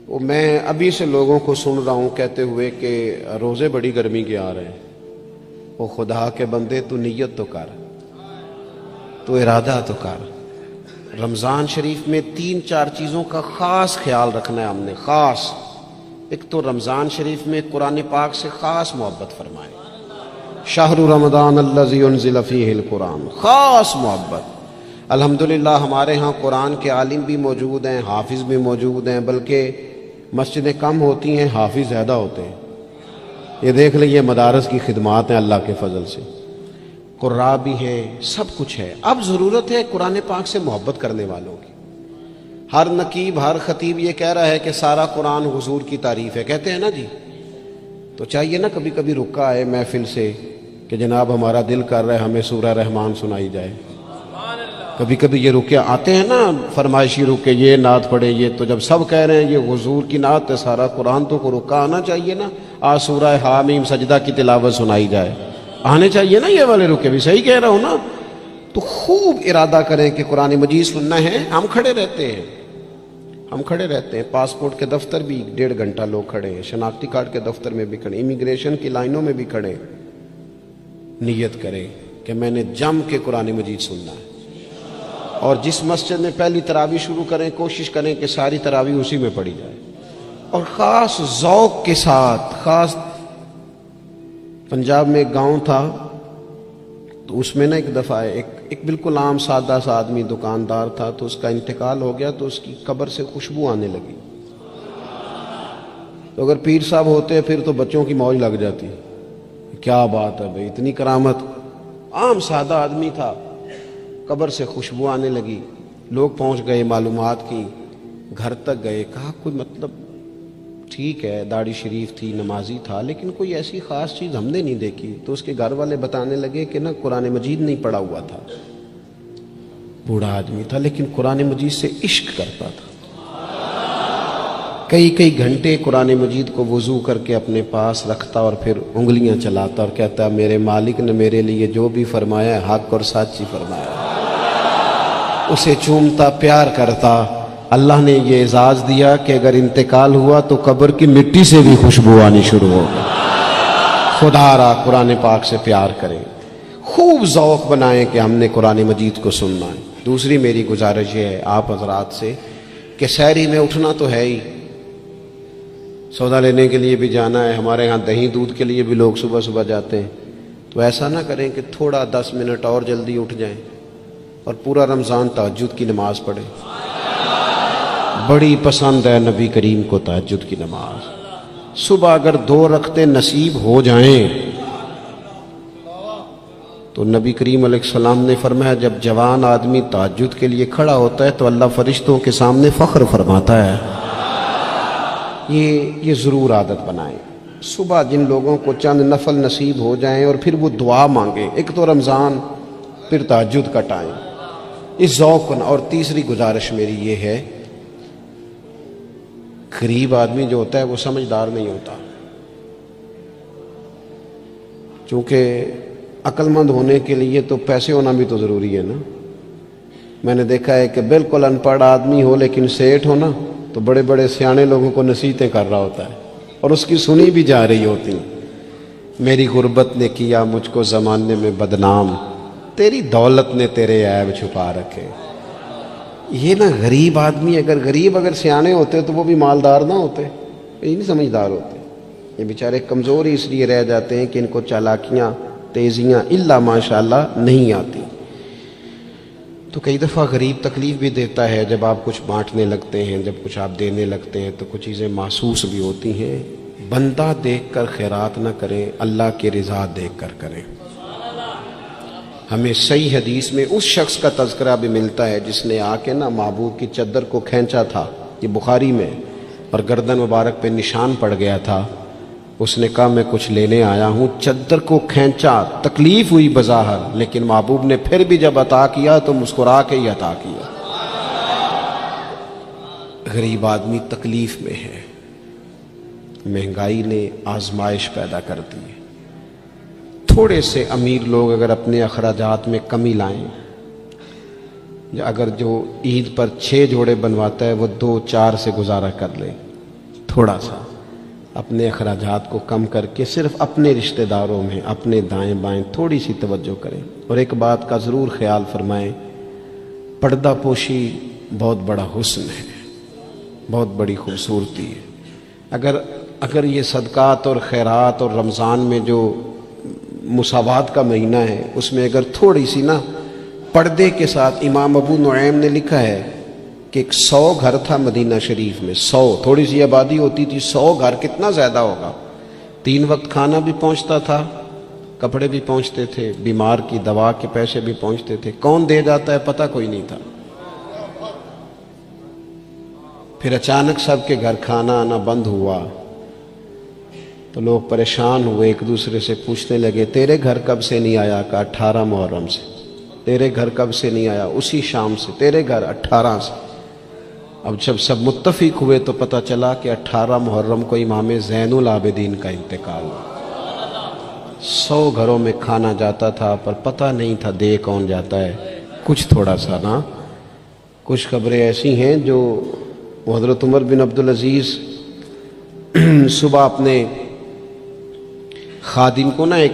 وہ میں ابھی سے لوگوں کو سن رہا ہوں کہتے ہوئے کہ روزے بڑی گرمی کے آ رہے ہیں. وہ خدا کے بندے تو نیت تو کر، تو ارادہ تو کر. رمضان شریف میں 3-4 چیزوں کا خاص خیال رکھنا ہے ہم نے. خاص ایک تو رمضان شریف میں قرآن پاک سے خاص محبت فرمائے. شہر رمضان الذی انزل فیہ القرآن، خاص محبت. الحمدللہ ہمارے ہاں قرآن کے عالم بھی موجود ہیں، حافظ بھی موجود ہیں، بلکہ مسجدیں کم ہوتی ہیں، حافظ زیادہ ہوتے ہیں. یہ دیکھ لیں، مدارس کی خدمات ہیں اللہ کے فضل سے. قراء بھی ہیں، سب کچھ ہے. اب ضرورت ہے قرآن پاک سے محبت کرنے والوں کی. ہر نقیب، ہر خطیب یہ کہہ رہا ہے کہ سارا قرآن حضور کی تعریف ہے، کہتے ہیں نا جی. تو چاہیے نا کبھی کبھی رکا آئے محفل سے کہ جناب ہمارا دل کر رہا ہے ہمیں سورہ رحمان سنائی جائے. کبھی کبھی یہ رکے آتے ہیں نا فرمائشی رکے، یہ نعت پڑھے. یہ تو جب سب کہہ رہے ہیں یہ حضور کی نعت ہے سارا قرآن، تو کو رکا آنا چاہیے نا. آج سورہ حامیم سجدہ کی تلاوت سنائی جائے، آنے چاہیے نا یہ والے رکے بھی. صحیح کہہ رہا ہوں نا؟ تو خوب ارادہ کریں کہ قرآن مجید سننا ہے. ہم کھڑے رہتے ہیں، ہم کھڑے رہتے ہیں. پاسپورٹ کے دفتر بھی 1.5 گھنٹہ لوگ کھڑے ہیں، شناختی کارڈ کے دفتر میں بھی کھڑے، امیگریشن کی لائنوں میں بھی کھڑے. نیت کریں کہ میں نے جم کے قرآن مجید سننا ہے. اور جس مسجد میں پہلی تراویح شروع کریں کوشش کریں کہ ساری تراویح اسی میں پڑھی جائے، اور خاص ذوق کے ساتھ. خاص پنجاب میں ایک گاؤں تھا، تو اس میں نا ایک دفعہ ایک بالکل عام سادہ سا آدمی دکاندار تھا، تو اس کا انتقال ہو گیا، تو اس کی قبر سے خوشبو آنے لگی. تو اگر پیر صاحب ہوتے پھر تو بچوں کی موج لگ جاتی. کیا بات ہے بھئی، اتنی کرامت. عام سادہ آدمی تھا، قبر سے خوشبو آنے لگی. لوگ پہنچ گئے، معلومات کی، گھر تک گئے. کہا کوئی مطلب ٹھیک ہے داڑھی شریف تھی، نمازی تھا، لیکن کوئی ایسی خاص چیز ہم نے نہیں دیکھی. تو اس کے گھر والے بتانے لگے کہ نا قرآن مجید نہیں پڑھا ہوا تھا. بوڑھا آدمی تھا لیکن قرآن مجید سے عشق کرتا تھا. کئی گھنٹے قرآن مجید کو وضو کر کے اپنے پاس رکھتا اور پھر انگلیاں چلاتا اور کہتا میرے مالک نے میرے لیے جو بھی فرمایا ہے حق اور سچ ہی فرمایا. اسے چومتا، پیار کرتا. اللہ نے یہ اعزاز دیا کہ اگر انتقال ہوا تو قبر کی مٹی سے بھی خوشبو آنی شروع ہو گئی. خدا را قرآن پاک سے پیار کریں، خوب ذوق بنائیں کہ ہم نے قرآن مجید کو سننا ہے. دوسری میری گزارش یہ ہے آپ حضرات سے کہ سحری میں اٹھنا تو ہے ہی، سودا لینے کے لیے بھی جانا ہے. ہمارے ہاں دہی دودھ کے لیے بھی لوگ صبح صبح جاتے ہیں. تو ایسا نہ کریں کہ تھوڑا 10 منٹ اور جلدی اٹھ جائیں اور پورا رمضان تہجد کی نماز پڑھیں. بڑی پسند ہے نبی کریم کو تہجد کی نماز. صبح اگر 2 رکعتیں نصیب ہو جائیں تو نبی کریم علیہ السلام نے فرمایا جب جوان آدمی تہجد کے لیے کھڑا ہوتا ہے تو اللہ فرشتوں کے سامنے فخر فرماتا ہے. یہ ضرور عادت بنائیں. صبح جن لوگوں کو چند نفل نصیب ہو جائیں اور پھر وہ دعا مانگیں. ایک تو رمضان، پھر تہجد کا ٹائم، اس ذوق. اور تیسری گزارش میری یہ ہے، غریب آدمی جو ہوتا ہے وہ سمجھدار نہیں ہوتا. چونکہ عقل مند ہونے کے لیے تو پیسے ہونا بھی تو ضروری ہے نا. میں نے دیکھا ہے کہ بالکل ان پڑھ آدمی ہو لیکن سیٹھ ہو نا تو بڑے بڑے سیانے لوگوں کو نصیحتیں کر رہا ہوتا ہے اور اس کی سنی بھی جا رہی ہوتی. میری غربت نے کیا مجھ کو زمانے میں بدنام، تیری دولت نے تیرے عیب چھپا رکھے. یہ نا غریب آدمی، اگر سیانے ہوتے تو وہ بھی مالدار نہ ہوتے، یہ نہیں سمجھدار ہوتے. یہ بیچارے کمزور ہی اس لیے رہ جاتے ہیں کہ ان کو چالاکیاں، تیزیاں الا ماشاءاللہ نہیں آتی. تو کئی دفعہ غریب تکلیف بھی دیتا ہے. جب آپ کچھ بانٹنے لگتے ہیں، جب کچھ آپ دینے لگتے ہیں تو کچھ چیزیں محسوس بھی ہوتی ہیں. بندہ دیکھ کر خیرات نہ کریں، اللہ کی رضا دیکھ کر کریں. ہمیں صحیح حدیث میں اس شخص کا تذکرہ بھی ملتا ہے جس نے آ کے نا محبوب کی چادر کو کھینچا تھا، یہ بخاری میں، اور گردن مبارک پہ نشان پڑ گیا تھا. اس نے کہا میں کچھ لینے آیا ہوں. چادر کو کھینچا، تکلیف ہوئی بظاہر، لیکن محبوب نے پھر بھی جب عطا کیا تو مسکرا کے ہی عطا کیا. غریب آدمی تکلیف میں ہے، مہنگائی نے آزمائش پیدا کر دی ہے. تھوڑے سے امیر لوگ اگر اپنے اخراجات میں کمی لائیں، اگر جو عید پر 6 جوڑے بنواتا ہے وہ 2-4 سے گزارا کر لے. تھوڑا سا اپنے اخراجات کو کم کر کے صرف اپنے رشتہ داروں میں، اپنے دائیں بائیں تھوڑی سی توجہ کریں۔ اور ایک بات کا ضرور خیال فرمائیں، پردہ پوشی بہت بڑا حسن ہے، بہت بڑی خوبصورتی ہے۔ اگر یہ صدقات اور خیرات اور رمضان میں جو مساوات کا مہینہ ہے، اس میں اگر تھوڑی سی نا پردے کے ساتھ، امام ابو نعیم نے لکھا ہے کہ 100 گھر تھا مدینہ شریف میں، 100، تھوڑی سی آبادی ہوتی تھی، 100 گھر کتنا زیادہ ہوگا، 3 وقت کھانا بھی پہنچتا تھا، کپڑے بھی پہنچتے تھے، بیمار کی دوا کے پیسے بھی پہنچتے تھے، کون دے جاتا ہے پتہ کوئی نہیں تھا۔ پھر اچانک سب کے گھر کھانا آنا بند ہوا تو لوگ پریشان ہوئے، ایک دوسرے سے پوچھنے لگے تیرے گھر کب سے نہیں آیا؟ کہا 18 محرم سے۔ تیرے گھر کب سے نہیں آیا؟ اسی شام سے۔ تیرے گھر 18 سے۔ اب جب سب متفق ہوئے تو پتہ چلا کہ 18 محرم کو امام زین العابدین کا انتقال ہوا۔ 100 گھروں میں کھانا جاتا تھا پر پتہ نہیں تھا دے کون جاتا ہے، کچھ تھوڑا سا نا۔ کچھ خبریں ایسی ہیں جو حضرت عمر بن عبدالعزیز صبح اپنے خادم کو نا ایک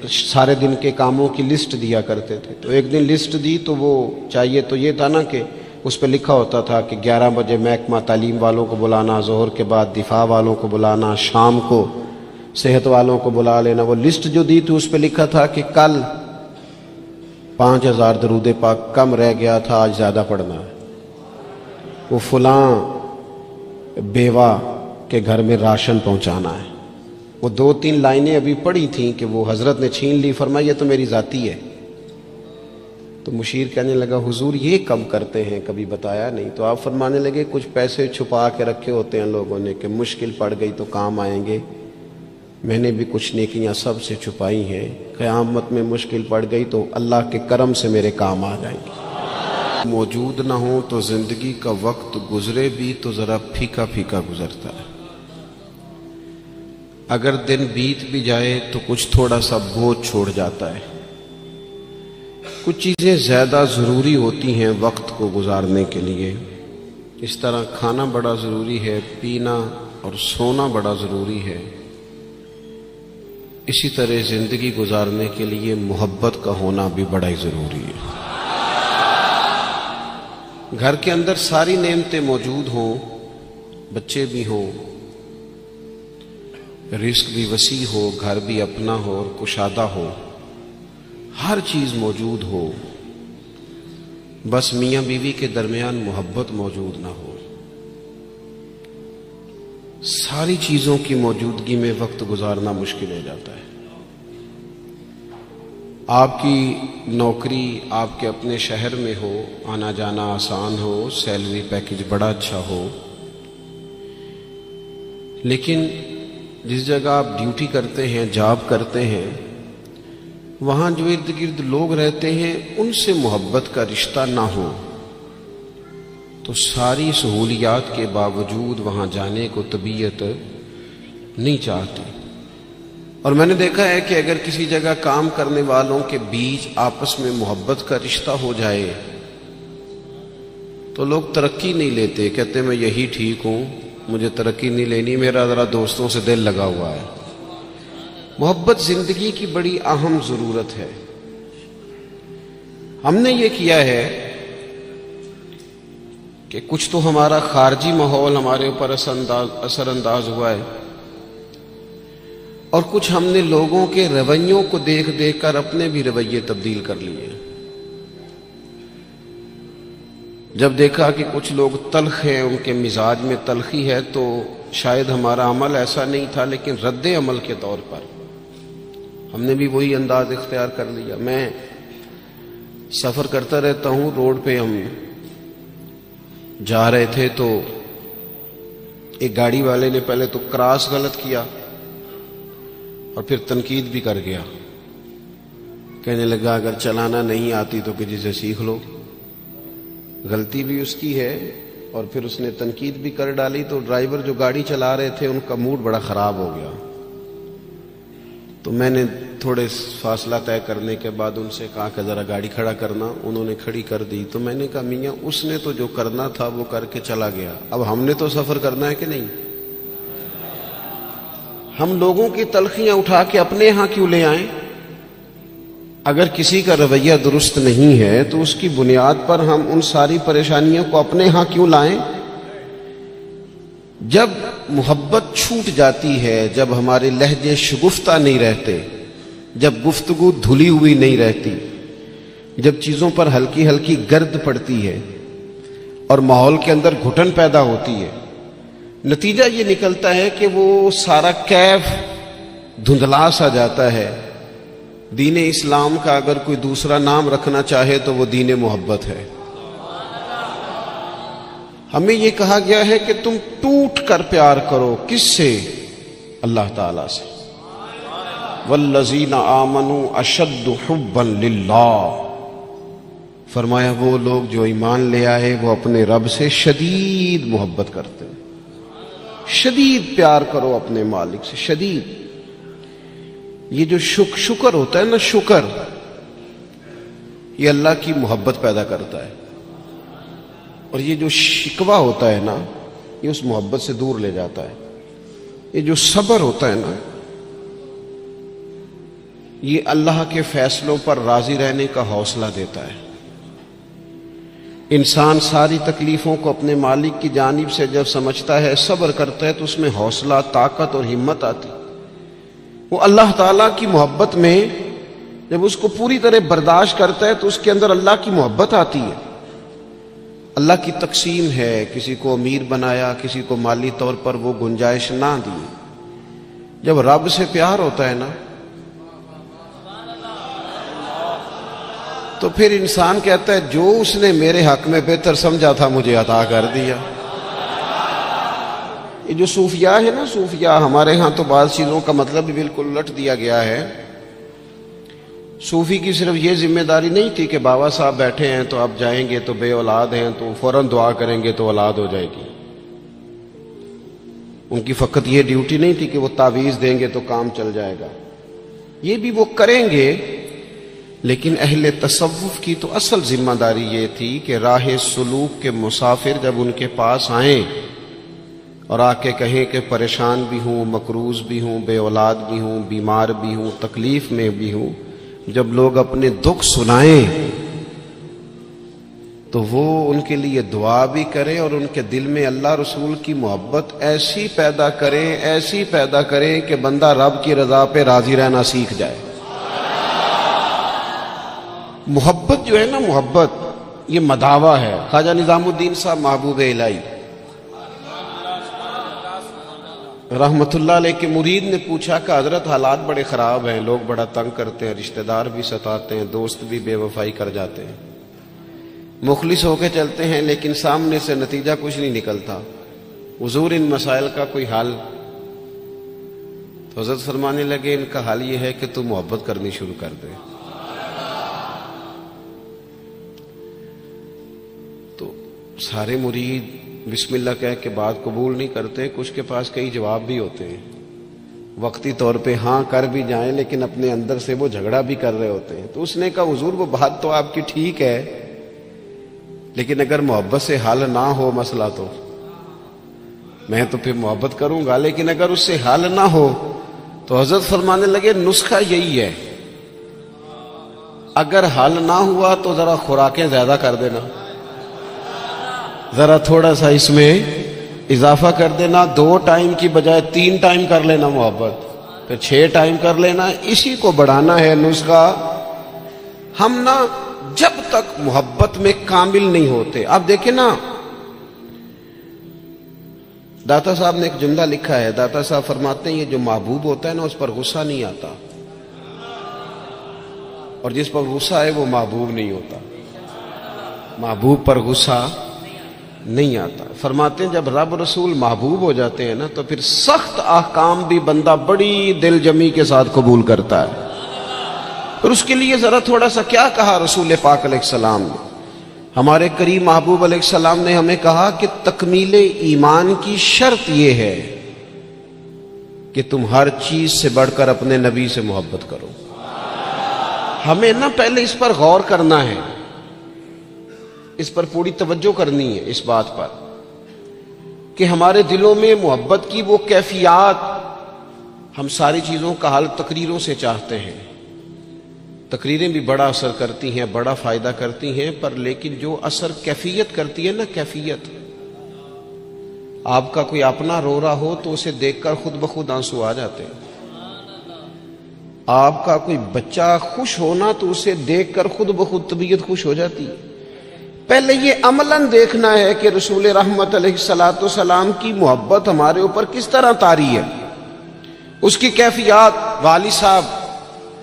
سارے دن کے کاموں کی لسٹ دیا کرتے تھے، تو ایک دن لسٹ دی تو وہ چاہیے تو یہ تھا نا کہ اس پہ لکھا ہوتا تھا کہ 11 بجے محکمہ تعلیم والوں کو بلانا، ظہر کے بعد دفاع والوں کو بلانا، شام کو صحت والوں کو بلا لینا۔ وہ لسٹ جو دی تھی اس پہ لکھا تھا کہ کل 5000 درود پاک کم رہ گیا تھا، آج زیادہ پڑھنا ہے۔ وہ فلاں بیوہ کے گھر میں راشن پہنچانا ہے۔ وہ 2-3 لائنیں ابھی پڑھی تھیں کہ وہ حضرت نے چھین لی، فرمایا یہ تو میری ذاتی ہے۔ تو مشیر کہنے لگا حضور یہ کم کرتے ہیں، کبھی بتایا نہیں۔ تو آپ فرمانے لگے کچھ پیسے چھپا کے رکھے ہوتے ہیں لوگوں نے کہ مشکل پڑ گئی تو کام آئیں گے، میں نے بھی کچھ نیکیاں سب سے چھپائی ہیں، قیامت میں مشکل پڑ گئی تو اللہ کے کرم سے میرے کام آ جائیں گے۔ موجود نہ ہو تو زندگی کا وقت گزرے بھی تو ذرا پھیکا پھیکا گزرتا ہے، اگر دن بیت بھی جائے تو کچھ تھوڑا سا بوجھ چھوڑ جاتا ہے۔ کچھ چیزیں زیادہ ضروری ہوتی ہیں وقت کو گزارنے کے لیے، اس طرح کھانا بڑا ضروری ہے، پینا اور سونا بڑا ضروری ہے، اسی طرح زندگی گزارنے کے لیے محبت کا ہونا بھی بڑا ہی ضروری ہے۔ گھر کے اندر ساری نعمتیں موجود ہوں، بچے بھی ہوں، رزق بھی وسیع ہو، گھر بھی اپنا ہو اور کشادہ ہو، ہر چیز موجود ہو، بس میاں بیوی کے درمیان محبت موجود نہ ہو، ساری چیزوں کی موجودگی میں وقت گزارنا مشکل ہو جاتا ہے۔ آپ کی نوکری آپ کے اپنے شہر میں ہو، آنا جانا آسان ہو، سیلری پیکج بڑا اچھا ہو، لیکن جس جگہ آپ ڈیوٹی کرتے ہیں، جاب کرتے ہیں، وہاں جو ارد گرد لوگ رہتے ہیں ان سے محبت کا رشتہ نہ ہو تو ساری سہولیات کے باوجود وہاں جانے کو طبیعت نہیں چاہتی۔ اور میں نے دیکھا ہے کہ اگر کسی جگہ کام کرنے والوں کے بیچ آپس میں محبت کا رشتہ ہو جائے تو لوگ ترقی نہیں لیتے، کہتے میں یہی ٹھیک ہوں، مجھے ترقی نہیں لینی، میرا ذرا دوستوں سے دل لگا ہوا ہے۔ محبت زندگی کی بڑی اہم ضرورت ہے۔ ہم نے یہ کیا ہے کہ کچھ تو ہمارا خارجی ماحول ہمارے اوپر اثر انداز ہوا ہے، اور کچھ ہم نے لوگوں کے رویوں کو دیکھ دیکھ کر اپنے بھی رویے تبدیل کر لیے۔ جب دیکھا کہ کچھ لوگ تلخ ہیں، ان کے مزاج میں تلخی ہے، تو شاید ہمارا عمل ایسا نہیں تھا، لیکن رد عمل کے طور پر ہم نے بھی وہی انداز اختیار کر لیا۔ میں سفر کرتا رہتا ہوں، روڈ پہ ہم جا رہے تھے تو ایک گاڑی والے نے پہلے تو کراس غلط کیا اور پھر تنقید بھی کر گیا، کہنے لگا اگر چلانا نہیں آتی تو کسی سے سیکھ لو۔ غلطی بھی اس کی ہے اور پھر اس نے تنقید بھی کر ڈالی، تو ڈرائیور جو گاڑی چلا رہے تھے ان کا موڈ بڑا خراب ہو گیا۔ تو میں نے تھوڑے فاصلہ طے کرنے کے بعد ان سے کہا کہ ذرا گاڑی کھڑا کرنا، انہوں نے کھڑی کر دی۔ تو میں نے کہا میاں اس نے تو جو کرنا تھا وہ کر کے چلا گیا، اب ہم نے تو سفر کرنا ہے کہ نہیں؟ ہم لوگوں کی تلخیاں اٹھا کے اپنے ہاں کیوں لے آئیں؟ اگر کسی کا رویہ درست نہیں ہے تو اس کی بنیاد پر ہم ان ساری پریشانیوں کو اپنے ہاں کیوں لائیں؟ جب محبت چھوٹ جاتی ہے، جب ہمارے لہجے شگفتہ نہیں رہتے، جب گفتگو دھلی ہوئی نہیں رہتی، جب چیزوں پر ہلکی ہلکی گرد پڑتی ہے اور ماحول کے اندر گھٹن پیدا ہوتی ہے، نتیجہ یہ نکلتا ہے کہ وہ سارا کیف دھندلا سا جاتا ہے۔ دین اسلام کا اگر کوئی دوسرا نام رکھنا چاہے تو وہ دین محبت ہے۔ ہمیں یہ کہا گیا ہے کہ تم ٹوٹ کر پیار کرو، کس سے؟ اللہ تعالی سے۔ والذین آمنوا اشد حبا للہ، فرمایا وہ لوگ جو ایمان لے آئے وہ اپنے رب سے شدید محبت کرتے ہیں۔ شدید پیار کرو اپنے مالک سے، شدید۔ یہ جو شکر ہوتا ہے نا، شکر، یہ اللہ کی محبت پیدا کرتا ہے، اور یہ جو شکوہ ہوتا ہے نا، یہ اس محبت سے دور لے جاتا ہے۔ یہ جو صبر ہوتا ہے نا، یہ اللہ کے فیصلوں پر راضی رہنے کا حوصلہ دیتا ہے۔ انسان ساری تکلیفوں کو اپنے مالک کی جانب سے جب سمجھتا ہے، صبر کرتا ہے، تو اس میں حوصلہ، طاقت اور ہمت آتی۔ وہ اللہ تعالیٰ کی محبت میں جب اس کو پوری طرح برداشت کرتا ہے تو اس کے اندر اللہ کی محبت آتی ہے۔ اللہ کی تقسیم ہے، کسی کو امیر بنایا، کسی کو مالی طور پر وہ گنجائش نہ دی۔ جب رب سے پیار ہوتا ہے نا، تو پھر انسان کہتا ہے جو اس نے میرے حق میں بہتر سمجھا تھا مجھے عطا کر دیا۔ یہ جو صوفیاء ہے نا، صوفیاء، ہمارے ہاں تو بعض چیزوں کا مطلب بھی بالکل الٹ دیا گیا ہے۔ صوفی کی صرف یہ ذمہ داری نہیں تھی کہ بابا صاحب بیٹھے ہیں تو آپ جائیں گے تو بے اولاد ہیں تو فوراً دعا کریں گے تو اولاد ہو جائے گی۔ ان کی فقط یہ ڈیوٹی نہیں تھی کہ وہ تعویذ دیں گے تو کام چل جائے گا، یہ بھی وہ کریں گے، لیکن اہل تصوف کی تو اصل ذمہ داری یہ تھی کہ راہ سلوک کے مسافر جب ان کے پاس آئیں اور آ کے کہیں کہ پریشان بھی ہوں، مقروض بھی ہوں، بے اولاد بھی ہوں، بیمار بھی ہوں، تکلیف میں بھی ہوں، جب لوگ اپنے دکھ سنائیں تو وہ ان کے لیے دعا بھی کریں اور ان کے دل میں اللہ رسول کی محبت ایسی پیدا کریں، ایسی پیدا کریں کہ بندہ رب کی رضا پہ راضی رہنا سیکھ جائے۔ محبت جو ہے نا، محبت یہ مداوا ہے۔ خواجہ نظام الدین صاحب محبوب الہی رحمت اللہ علیہ کے مرید نے پوچھا کہ حضرت حالات بڑے خراب ہیں، لوگ بڑا تنگ کرتے ہیں، رشتہ دار بھی ستاتے ہیں، دوست بھی بے وفائی کر جاتے ہیں، مخلص ہو کے چلتے ہیں لیکن سامنے سے نتیجہ کچھ نہیں نکلتا، حضور ان مسائل کا کوئی حل؟ تو حضرت فرمانے لگے ان کا حل یہ ہے کہ تو محبت کرنی شروع کر دے۔ تو سارے مرید بسم اللہ کہہ کے بات قبول نہیں کرتے، کچھ کے پاس کئی جواب بھی ہوتے ہیں، وقتی طور پہ ہاں کر بھی جائیں لیکن اپنے اندر سے وہ جھگڑا بھی کر رہے ہوتے ہیں۔ تو اس نے کہا حضور وہ بات تو آپ کی ٹھیک ہے، لیکن اگر محبت سے حل نہ ہو مسئلہ تو میں تو پھر محبت کروں گا، لیکن اگر اس سے حل نہ ہو تو حضرت فرمانے لگے نسخہ یہی ہے، اگر حل نہ ہوا تو ذرا خوراکیں زیادہ کر دینا، ذرا تھوڑا سا اس میں اضافہ کر دینا، 2 ٹائم کی بجائے 3 ٹائم کر لینا محبت، پھر 6 ٹائم کر لینا، اسی کو بڑھانا ہے نسخہ۔ ہم نا جب تک محبت میں کامل نہیں ہوتے، آپ دیکھیں نا، داتا صاحب نے ایک جملہ لکھا ہے، داتا صاحب فرماتے ہیں یہ جو محبوب ہوتا ہے نا اس پر غصہ نہیں آتا، اور جس پر غصہ ہے وہ محبوب نہیں ہوتا، محبوب پر غصہ نہیں آتا۔ فرماتے ہیں جب رب رسول محبوب ہو جاتے ہیں نا تو پھر سخت احکام بھی بندہ بڑی دل جمی کے ساتھ قبول کرتا ہے۔ پھر اس کے لیے ذرا تھوڑا سا کیا کہا رسول پاک علیہ السلام نے، ہمارے کریم محبوب علیہ السلام نے ہمیں کہا کہ تکمیل ایمان کی شرط یہ ہے کہ تم ہر چیز سے بڑھ کر اپنے نبی سے محبت کرو۔ ہمیں نا پہلے اس پر غور کرنا ہے، اس پر پوری توجہ کرنی ہے، اس بات پر کہ ہمارے دلوں میں محبت کی وہ کیفیات، ہم ساری چیزوں کا حل تقریروں سے چاہتے ہیں. تقریریں بھی بڑا اثر کرتی ہیں، بڑا فائدہ کرتی ہیں، پر لیکن جو اثر کیفیت کرتی ہے نا، کیفیت، آپ کا کوئی اپنا رو رہا ہو تو اسے دیکھ کر خود بخود آنسو آ جاتے ہیں. آپ کا کوئی بچہ خوش ہونا تو اسے دیکھ کر خود بخود طبیعت خوش ہو جاتی ہے. پہلے یہ عملاً دیکھنا ہے کہ رسول رحمت علیہ الصلوۃ والسلام کی محبت ہمارے اوپر کس طرح طاری ہے، اس کی کیفیات. والد صاحب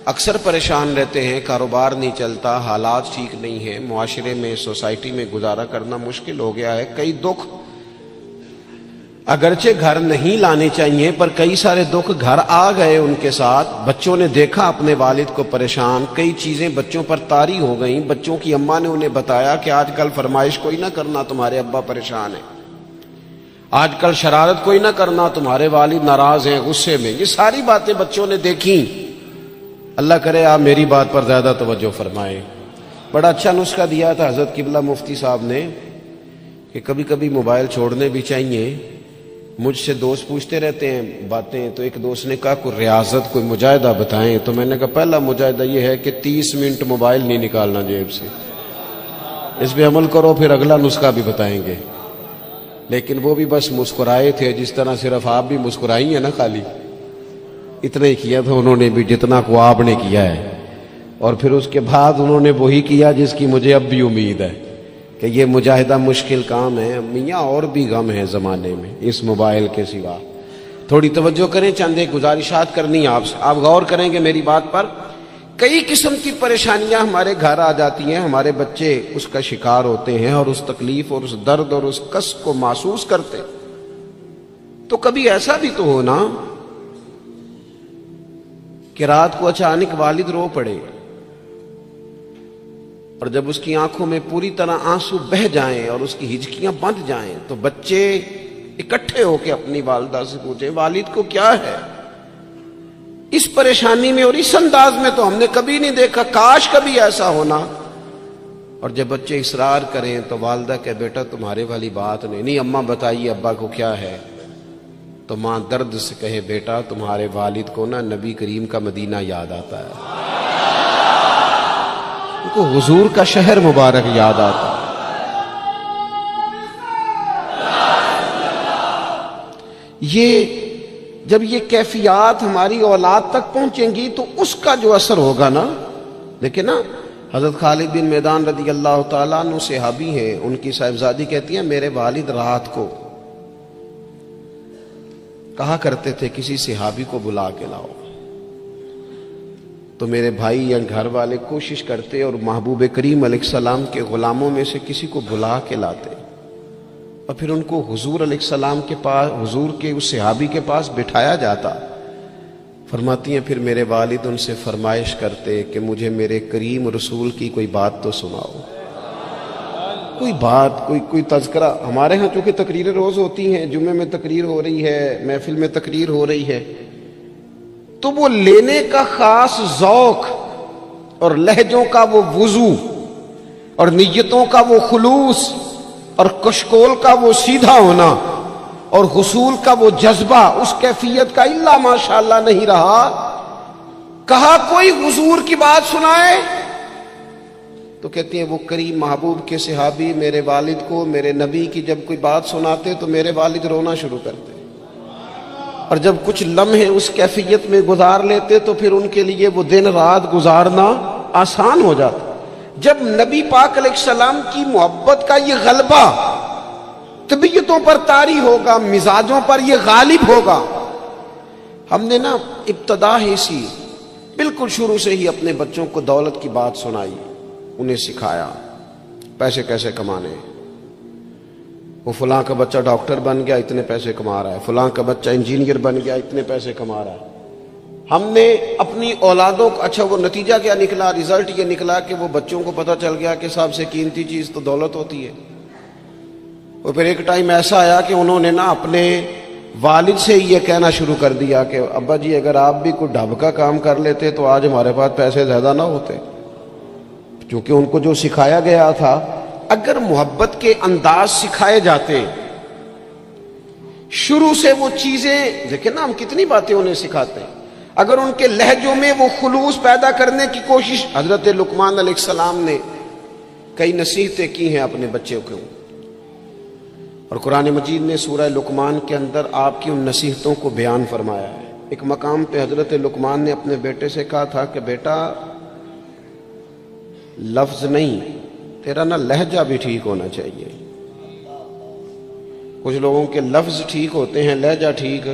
اکثر پریشان رہتے ہیں، کاروبار نہیں چلتا، حالات ٹھیک نہیں ہیں، معاشرے میں، سوسائٹی میں گزارا کرنا مشکل ہو گیا ہے. کئی دکھ اگرچہ گھر نہیں لانے چاہیے، پر کئی سارے دکھ گھر آ گئے ان کے ساتھ. بچوں نے دیکھا اپنے والد کو پریشان، کئی چیزیں بچوں پر طاری ہو گئیں. بچوں کی اماں نے انہیں بتایا کہ آج کل فرمائش کوئی نہ کرنا، تمہارے ابا پریشان ہیں. آج کل شرارت کوئی نہ کرنا، تمہارے والد ناراض ہیں، غصے میں. یہ ساری باتیں بچوں نے دیکھیں. اللہ کرے آپ میری بات پر زیادہ توجہ فرمائیں. بڑا اچھا نسخہ دیا تھا حضرت قبلہ مفتی صاحب نے کہ کبھی کبھی موبائل چھوڑنے بھی چاہیے. مجھ سے دوست پوچھتے رہتے ہیں باتیں، تو ایک دوست نے کہا کوئی ریاضت، کوئی مجاہدہ بتائیں. تو میں نے کہا پہلا مجاہدہ یہ ہے کہ 30 منٹ موبائل نہیں نکالنا جیب سے. اس پہ عمل کرو، پھر اگلا نسخہ بھی بتائیں گے. لیکن وہ بھی بس مسکرائے تھے، جس طرح صرف آپ بھی مسکرائی ہیں نا، خالی اتنا ہی کیا تھا انہوں نے بھی جتنا کو آپ نے کیا ہے. اور پھر اس کے بعد انہوں نے وہی کیا جس کی مجھے اب بھی امید ہے کہ یہ مجاہدہ مشکل کام ہے. میاں اور بھی غم ہے زمانے میں اس موبائل کے سوا. تھوڑی توجہ کریں، چند ایک گزارشات کرنی ہے آپ سے. آپ غور کریں گے میری بات پر. کئی قسم کی پریشانیاں ہمارے گھر آ جاتی ہیں، ہمارے بچے اس کا شکار ہوتے ہیں اور اس تکلیف اور اس درد اور اس کس کو محسوس کرتے. تو کبھی ایسا بھی تو ہو نا کہ رات کو اچانک والد رو پڑے اور جب اس کی آنکھوں میں پوری طرح آنسو بہہ جائیں اور اس کی ہچکیاں بند جائیں تو بچے اکٹھے ہو کے اپنی والدہ سے پوچھیں والد کو کیا ہے. اس پریشانی میں اور اس انداز میں تو ہم نے کبھی نہیں دیکھا، کاش کبھی ایسا ہونا. اور جب بچے اصرار کریں تو والدہ کہ بیٹا تمہارے والی بات نہیں اماں بتائیے ابا کو کیا ہے. تو ماں درد سے کہے بیٹا تمہارے والد کو نا نبی کریم کا مدینہ یاد آتا ہے، ان کو حضور کا شہر مبارک یاد آتا ہے. یہ جب یہ کیفیات ہماری اولاد تک پہنچیں گی تو اس کا جو اثر ہوگا نا. دیکھیں نا حضرت خالد بن میدان رضی اللہ تعالیٰ عنہ صحابی ہیں، ان کی صاحبزادی کہتی ہیں میرے والد رات کو کہا کرتے تھے کسی صحابی کو بلا کے لاؤ. تو میرے بھائی یا گھر والے کوشش کرتے اور محبوب کریم علیہ السلام کے غلاموں میں سے کسی کو بلا کے لاتے اور پھر ان کو حضور علیہ السلام کے پاس، حضور کے اس صحابی کے پاس بٹھایا جاتا. فرماتی ہیں پھر میرے والد ان سے فرمائش کرتے کہ مجھے میرے کریم رسول کی کوئی بات تو سناؤ، کوئی بات، کوئی تذکرہ. ہمارے ہاں چونکہ تقریریں روز ہوتی ہیں، جمعے میں تقریر ہو رہی ہے، محفل میں تقریر ہو رہی ہے، تو وہ لینے کا خاص ذوق اور لہجوں کا وہ وضو اور نیتوں کا وہ خلوص اور کشکول کا وہ سیدھا ہونا اور حصول کا وہ جذبہ اس کیفیت کا الا ماشاءاللہ نہیں رہا. کہا کوئی حضور کی بات سنائے تو کہتی ہیں وہ کریم محبوب کے صحابی میرے والد کو میرے نبی کی جب کوئی بات سناتے تو میرے والد رونا شروع کرتے، اور جب کچھ لمحے اس کیفیت میں گزار لیتے تو پھر ان کے لیے وہ دن رات گزارنا آسان ہو جاتا. جب نبی پاک علیہ السلام کی محبت کا یہ غلبہ طبیعتوں پر طاری ہوگا، مزاجوں پر یہ غالب ہوگا. ہم نے نا ابتدا ہی سی بالکل شروع سے ہی اپنے بچوں کو دولت کی بات سنائی، انہیں سکھایا پیسے کیسے کمانے. وہ فلاں کا بچہ ڈاکٹر بن گیا اتنے پیسے کما رہا ہے، فلاں کا بچہ انجینئر بن گیا اتنے پیسے کما رہا ہے. ہم نے اپنی اولادوں کو، اچھا وہ نتیجہ کیا نکلا، رزلٹ یہ نکلا کہ وہ بچوں کو پتہ چل گیا کہ سب سے قیمتی چیز تو دولت ہوتی ہے. اور پھر ایک ٹائم ایسا آیا کہ انہوں نے نا اپنے والد سے یہ کہنا شروع کر دیا کہ ابا جی اگر آپ بھی کوئی ڈھب کا کام کر لیتے تو آج ہمارے پاس پیسے زیادہ نہ ہوتے. کیونکہ ان کو جو سکھایا گیا تھا، اگر محبت کے انداز سکھائے جاتے شروع سے وہ چیزیں دیکھیں نا، ہم کتنی باتیں انہیں سکھاتے ہیں، اگر ان کے لہجوں میں وہ خلوص پیدا کرنے کی کوشش، حضرت لقمان علیہ السلام نے کئی نصیحتیں کی ہیں اپنے بچے کو، اور قرآن مجید نے سورہ لقمان کے اندر آپ کی ان نصیحتوں کو بیان فرمایا ہے۔ ایک مقام پہ حضرت لقمان نے اپنے بیٹے سے کہا تھا کہ بیٹا لفظ نہیں، تیرا نا لہجہ بھی ٹھیک ہونا چاہیے۔ کچھ لوگوں کے لفظ ٹھیک ہوتے ہیں، لہجہ ٹھیک،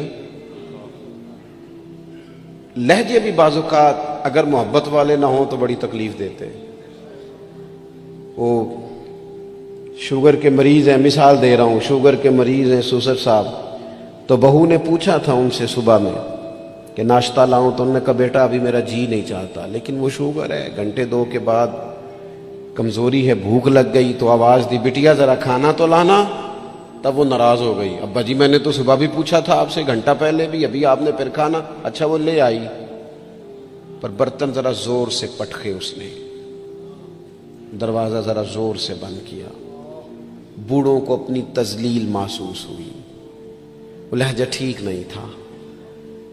لہجے بھی بعض اوقات اگر محبت والے نہ ہوں تو بڑی تکلیف دیتے ہیں۔ وہ شوگر کے مریض ہیں، مثال دے رہا ہوں، شوگر کے مریض ہیں سوسر صاحب، تو بہو نے پوچھا تھا ان سے صبح میں کہ ناشتہ لاؤں، تو انہوں نے کہا بیٹا ابھی میرا جی نہیں چاہتا، لیکن وہ شوگر ہے، گھنٹے دو کے بعد کمزوری ہے، بھوک لگ گئی تو آواز دی بٹیا ذرا کھانا تو لانا، تب وہ ناراض ہو گئی، ابا جی میں نے تو صبح بھی پوچھا تھا آپ سے، گھنٹہ پہلے بھی، ابھی آپ نے پھر کھانا، اچھا وہ لے آئی، پر برتن ذرا زور سے پٹکے، اس نے دروازہ ذرا زور سے بند کیا، بوڑھوں کو اپنی تذلیل محسوس ہوئی، وہ لہجہ ٹھیک نہیں تھا۔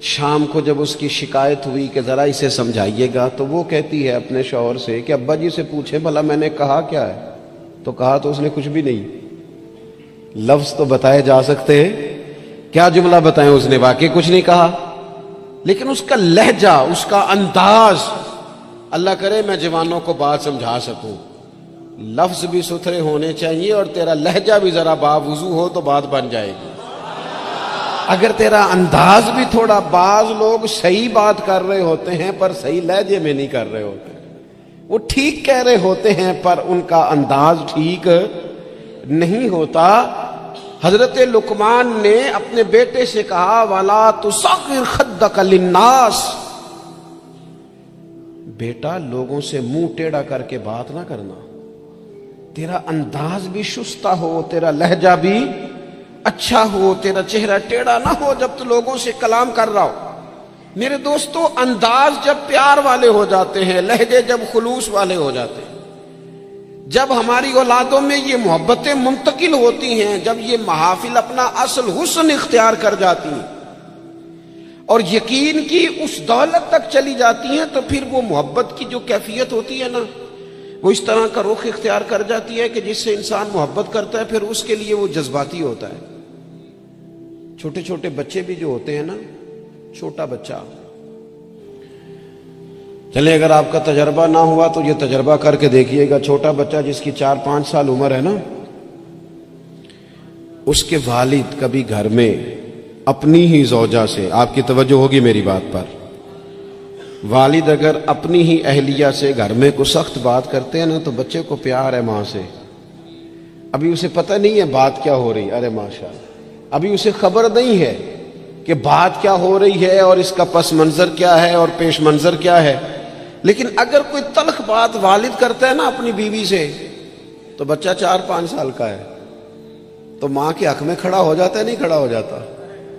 شام کو جب اس کی شکایت ہوئی کہ ذرا اسے سمجھائیے گا، تو وہ کہتی ہے اپنے شوہر سے کہ ابا جی سے پوچھیں بھلا میں نے کہا کیا ہے، تو کہا تو اس نے کچھ بھی نہیں، لفظ تو بتائے جا سکتے ہیں، کیا جملہ بتائیں، اس نے واقعی کچھ نہیں کہا، لیکن اس کا لہجہ، اس کا انداز، اللہ کرے میں جوانوں کو بات سمجھا سکوں، لفظ بھی ستھرے ہونے چاہیے اور تیرا لہجہ بھی ذرا باوضو ہو تو بات بن جائے گی۔ اگر تیرا انداز بھی تھوڑا، بعض لوگ صحیح بات کر رہے ہوتے ہیں پر صحیح لہجے میں نہیں کر رہے ہوتے، وہ ٹھیک کہہ رہے ہوتے ہیں پر ان کا انداز ٹھیک نہیں ہوتا۔ حضرت لقمان نے اپنے بیٹے سے کہا وَلَا تُصَغِّرْ خَدَّكَ لِلنَّاسِ، بیٹا لوگوں سے منہ ٹیڑھا کر کے بات نہ کرنا، تیرا انداز بھی شستہ ہو، تیرا لہجہ بھی اچھا ہو، تیرا چہرہ ٹیڑھا نہ ہو جب تو لوگوں سے کلام کر رہا ہو۔ میرے دوستو، انداز جب پیار والے ہو جاتے ہیں، لہجے جب خلوص والے ہو جاتے ہیں، جب ہماری اولادوں میں یہ محبتیں منتقل ہوتی ہیں، جب یہ محافل اپنا اصل حسن اختیار کر جاتی ہیں اور یقین کی اس دولت تک چلی جاتی ہیں، تو پھر وہ محبت کی جو کیفیت ہوتی ہے نا، وہ اس طرح کا رخ اختیار کر جاتی ہے کہ جس سے انسان محبت کرتا ہے پھر اس کے لیے وہ جذباتی ہوتا ہے۔ چھوٹے چھوٹے بچے بھی جو ہوتے ہیں نا، چھوٹا بچہ، چلے اگر آپ کا تجربہ نہ ہوا تو یہ تجربہ کر کے دیکھیے گا، چھوٹا بچہ جس کی 4-5 سال عمر ہے نا، اس کے والد کبھی گھر میں اپنی ہی زوجہ سے، آپ کی توجہ ہوگی میری بات پر، والد اگر اپنی ہی اہلیہ سے گھر میں کوئی سخت بات کرتے ہیں نا، تو بچے کو پیار ہے ماں سے، ابھی اسے پتہ نہیں ہے بات کیا ہو رہی، ارے ماشاءاللہ، ابھی اسے خبر نہیں ہے کہ بات کیا ہو رہی ہے اور اس کا پس منظر کیا ہے اور پیش منظر کیا ہے، لیکن اگر کوئی تلخ بات والد کرتا ہے نا اپنی بیوی سے، تو بچہ 4-5 سال کا ہے تو ماں کے حق میں کھڑا ہو جاتا ہے، نہیں کھڑا ہو جاتا،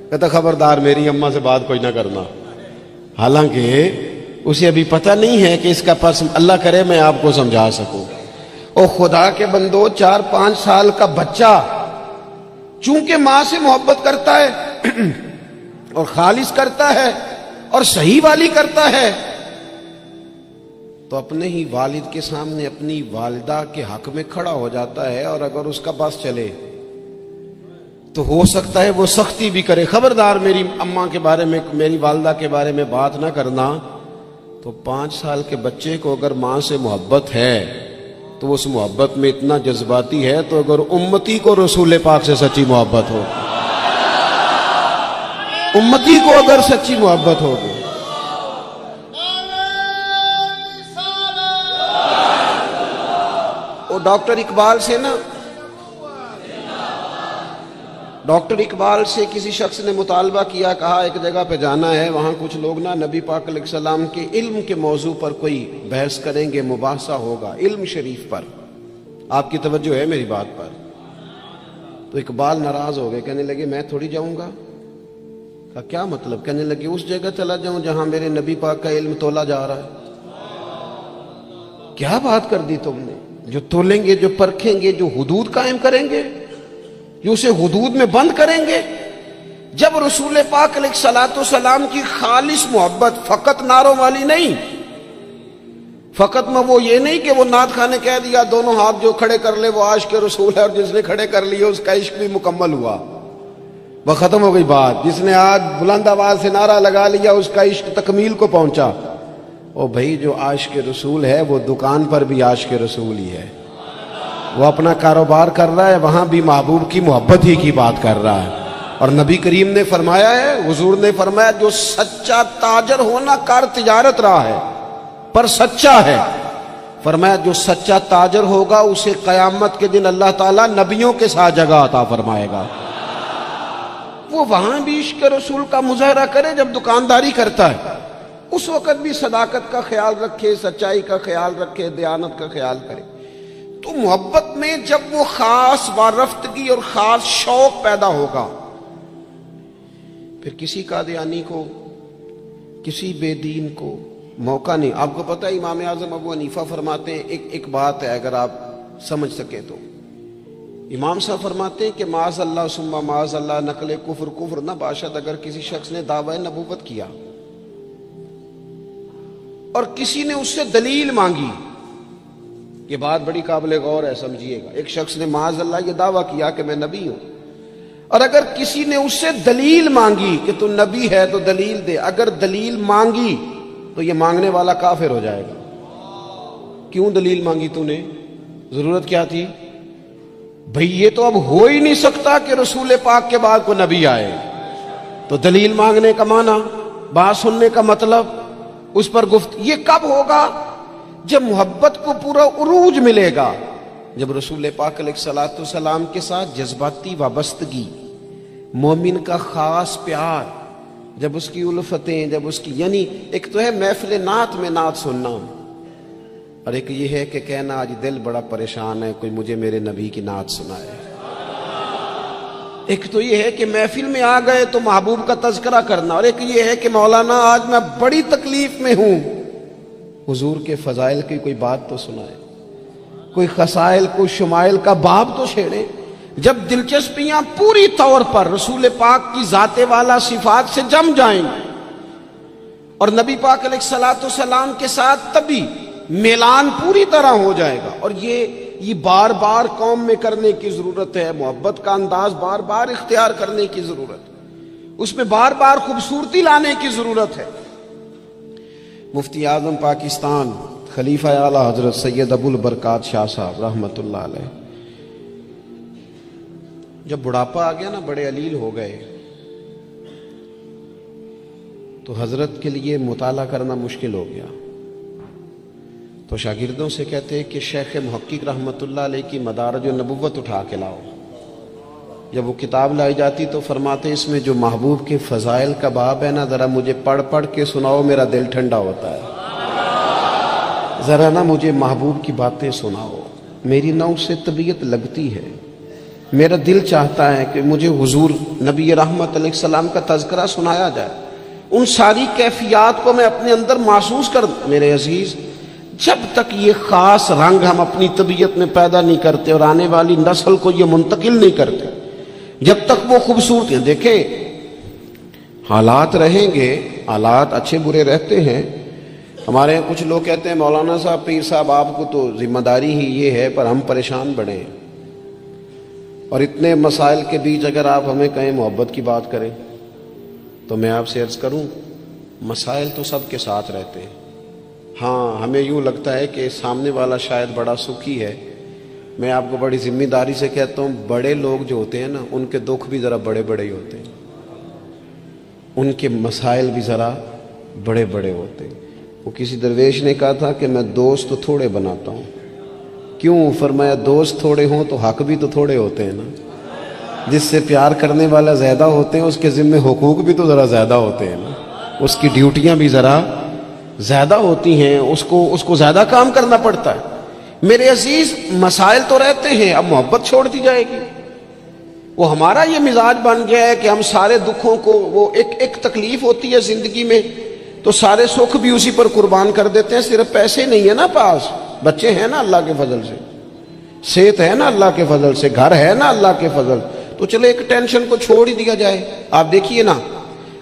کہتا خبردار میری اماں سے بات کوئی نہ کرنا، حالانکہ اسے ابھی پتہ نہیں ہے کہ اس کا پس، اللہ کرے میں آپ کو سمجھا سکوں۔ او خدا کے بندو، 4-5 سال کا بچہ چونکہ ماں سے محبت کرتا ہے اور خالص کرتا ہے اور صحیح والی کرتا ہے، تو اپنے ہی والد کے سامنے اپنی والدہ کے حق میں کھڑا ہو جاتا ہے، اور اگر اس کا بس چلے تو ہو سکتا ہے وہ سختی بھی کرے، خبردار میری اماں کے بارے میں، میری والدہ کے بارے میں بات نہ کرنا۔ تو 5 سال کے بچے کو اگر ماں سے محبت ہے تو وہ اس محبت میں اتنا جذباتی ہے، تو اگر امتی کو رسول پاک سے سچی محبت ہو، امتی کو اگر سچی محبت ہوگی، وہ ڈاکٹر اقبال سے نا، ڈاکٹر اقبال سے کسی شخص نے مطالبہ کیا، کہا ایک جگہ پہ جانا ہے، وہاں کچھ لوگ نا نبی پاک علیہ السلام کے علم کے موضوع پر کوئی بحث کریں گے، مباحثہ ہوگا علم شریف پر، آپ کی توجہ ہے میری بات پر؟ تو اقبال ناراض ہو گئے، کہنے لگے میں تھوڑی جاؤں گا۔ کہا کیا مطلب؟ کہنے لگے اس جگہ چلا جاؤں جہاں میرے نبی پاک کا علم تولا جا رہا ہے۔ کیا بات کر دی تم نے؟ جو تولیں گے، جو پرکھیں گے، جو حدود قائم کریں گے، جو اسے حدود میں بند کریں گے، جب رسول پاک علیہ الصلوۃ والسلام کی خالص محبت فقط نعروں والی نہیں، فقط میں وہ یہ نہیں کہ وہ نعت خانے کہہ دیا دونوں ہاتھ جو کھڑے کر لے وہ عاشق رسول ہے، اور جس نے کھڑے کر لیے اس کا عشق بھی مکمل ہوا، وہ ختم ہو گئی بات۔ جس نے آج بلند آواز سے نعرہ لگا لیا اس کا عشق تکمیل کو پہنچا۔ او بھائی، جو عاشق رسول ہے وہ دکان پر بھی عاشق رسول ہی ہے، وہ اپنا کاروبار کر رہا ہے وہاں بھی محبوب کی محبت ہی کی بات کر رہا ہے۔ اور نبی کریم نے فرمایا ہے، حضور نے فرمایا، جو سچا تاجر ہونا کار تجارت رہا ہے پر سچا ہے، فرمایا جو سچا تاجر ہوگا اسے قیامت کے دن اللہ تعالیٰ نبیوں کے ساتھ جگہ عطا فرمائے گا۔ وہ وہاں بھی عشق رسول کا مظاہرہ کرے جب دکانداری کرتا ہے، اس وقت بھی صداقت کا خیال رکھے، سچائی کا خیال رکھے، دیانت کا خیال کرے۔ تو محبت میں جب وہ خاص وارفتگی اور خاص شوق پیدا ہوگا، پھر کسی قادیانی کو، کسی بے دین کو موقع نہیں۔ آپ کو پتہ ہے امام اعظم ابو حنیفہ فرماتے ہیں، ایک بات ہے اگر آپ سمجھ سکے تو، امام صاحب فرماتے ہیں کہ معاذ اللہ ثم معاذ اللہ نقل کفر نہ باشد، اگر کسی شخص نے دعوی نبوت کیا اور کسی نے اس سے دلیل مانگی، یہ بات بڑی قابل غور ہے، سمجھیے گا۔ ایک شخص نے معاذ اللہ یہ دعویٰ کیا کہ میں نبی ہوں، اور اگر کسی نے اس سے دلیل مانگی کہ تو نبی ہے تو دلیل دے، اگر دلیل مانگی تو یہ مانگنے والا کافر ہو جائے گا۔ کیوں دلیل مانگی تو نے؟ ضرورت کیا تھی؟ بھئی یہ تو اب ہو ہی نہیں سکتا کہ رسول پاک کے بعد کوئی نبی آئے، تو دلیل مانگنے کا معنی، بات سننے کا مطلب، اس پر یہ کب ہوگا؟ جب محبت کو پورا عروج ملے گا، جب رسول پاک علیہ الصلوۃ والسلام کے ساتھ جذباتی وابستگی، مومن کا خاص پیار، جب اس کی الفتیں، جب اس کی، یعنی ایک تو ہے محفل نعت میں نعت سننا، اور ایک یہ ہے کہ کہنا آج دل بڑا پریشان ہے، کوئی مجھے میرے نبی کی نعت سنائے۔ ایک تو یہ ہے کہ محفل میں آ گئے تو محبوب کا تذکرہ کرنا، اور ایک یہ ہے کہ مولانا آج میں بڑی تکلیف میں ہوں، حضور کے فضائل کی کوئی بات تو سنائے، کوئی خصائل، کوئی شمائل کا باب تو چھیڑے۔ جب دلچسپیاں پوری طور پر رسول پاک کی ذات والا صفات سے جم جائیں اور نبی پاک علیہ الصلوۃ والسلام کے ساتھ تبھی میلان پوری طرح ہو جائے گا۔ اور یہ بار بار قوم میں کرنے کی ضرورت ہے، محبت کا انداز بار بار اختیار کرنے کی ضرورت ہے، اس میں بار بار خوبصورتی لانے کی ضرورت ہے۔ مفتی اعظم پاکستان خلیفہ اعلیٰ حضرت سید ابو البرکات شاہ صاحب رحمۃ اللہ علیہ، جب بڑھاپا آ گیا نا، بڑے علیل ہو گئے، تو حضرت کے لیے مطالعہ کرنا مشکل ہو گیا، تو شاگردوں سے کہتے ہیں کہ شیخ محقق رحمۃ اللہ علیہ کی مدارج النبوت اٹھا کے لاؤ۔ جب وہ کتاب لائی جاتی تو فرماتے اس میں جو محبوب کے فضائل کا باب ہے نا، ذرا مجھے پڑھ پڑھ کے سناؤ، میرا دل ٹھنڈا ہوتا ہے، ذرا نا مجھے محبوب کی باتیں سناؤ، میری نہ اس سے طبیعت لگتی ہے، میرا دل چاہتا ہے کہ مجھے حضور نبی رحمت علیہ السلام کا تذکرہ سنایا جائے، ان ساری کیفیات کو میں اپنے اندر محسوس کر۔ میرے عزیز، جب تک یہ خاص رنگ ہم اپنی طبیعت میں پیدا نہیں کرتے اور آنے والی نسل کو یہ منتقل نہیں کرتے، جب تک وہ خوبصورتی، دیکھیں حالات رہیں گے، حالات اچھے برے رہتے ہیں۔ ہمارے یہاں کچھ لوگ کہتے ہیں مولانا صاحب، پیر صاحب، آپ کو تو ذمہ داری ہی یہ ہے، پر ہم پریشان بڑھے ہیں، اور اتنے مسائل کے بیچ اگر آپ ہمیں کہیں محبت کی بات کریں تو میں آپ سے عرض کروں، مسائل تو سب کے ساتھ رہتے ہیں۔ ہاں، ہمیں یوں لگتا ہے کہ سامنے والا شاید بڑا سکھی ہے۔ میں آپ کو بڑی ذمہ داری سے کہتا ہوں، بڑے لوگ جو ہوتے ہیں نا، ان کے دکھ بھی ذرا بڑے بڑے ہی ہوتے ہیں، ان کے مسائل بھی ذرا بڑے بڑے ہوتے ہیں۔ وہ کسی درویش نے کہا تھا کہ میں دوست تو تھوڑے بناتا ہوں۔ کیوں؟ فرمایا دوست تھوڑے ہوں تو حق بھی تو تھوڑے ہوتے ہیں نا، جس سے پیار کرنے والا زیادہ ہوتے ہیں اس کے ذمہ حقوق بھی تو ذرا زیادہ ہوتے ہیں نا، اس کی ڈیوٹیاں بھی ذرا زیادہ ہوتی ہیں، اس کو زیادہ کام کرنا پڑتا ہے۔ میرے عزیز، مسائل تو رہتے ہیں، اب محبت چھوڑ دی جائے گی۔ وہ ہمارا یہ مزاج بن گیا ہے کہ ہم سارے دکھوں کو، وہ ایک تکلیف ہوتی ہے زندگی میں تو سارے سکھ بھی اسی پر قربان کر دیتے ہیں۔ صرف پیسے نہیں ہے نا پاس، بچے ہیں نا اللہ کے فضل سے، صحت ہے نا اللہ کے فضل سے، گھر ہے نا اللہ کے فضل، تو چلے ایک ٹینشن کو چھوڑ ہی دیا جائے. آپ دیکھیے نا,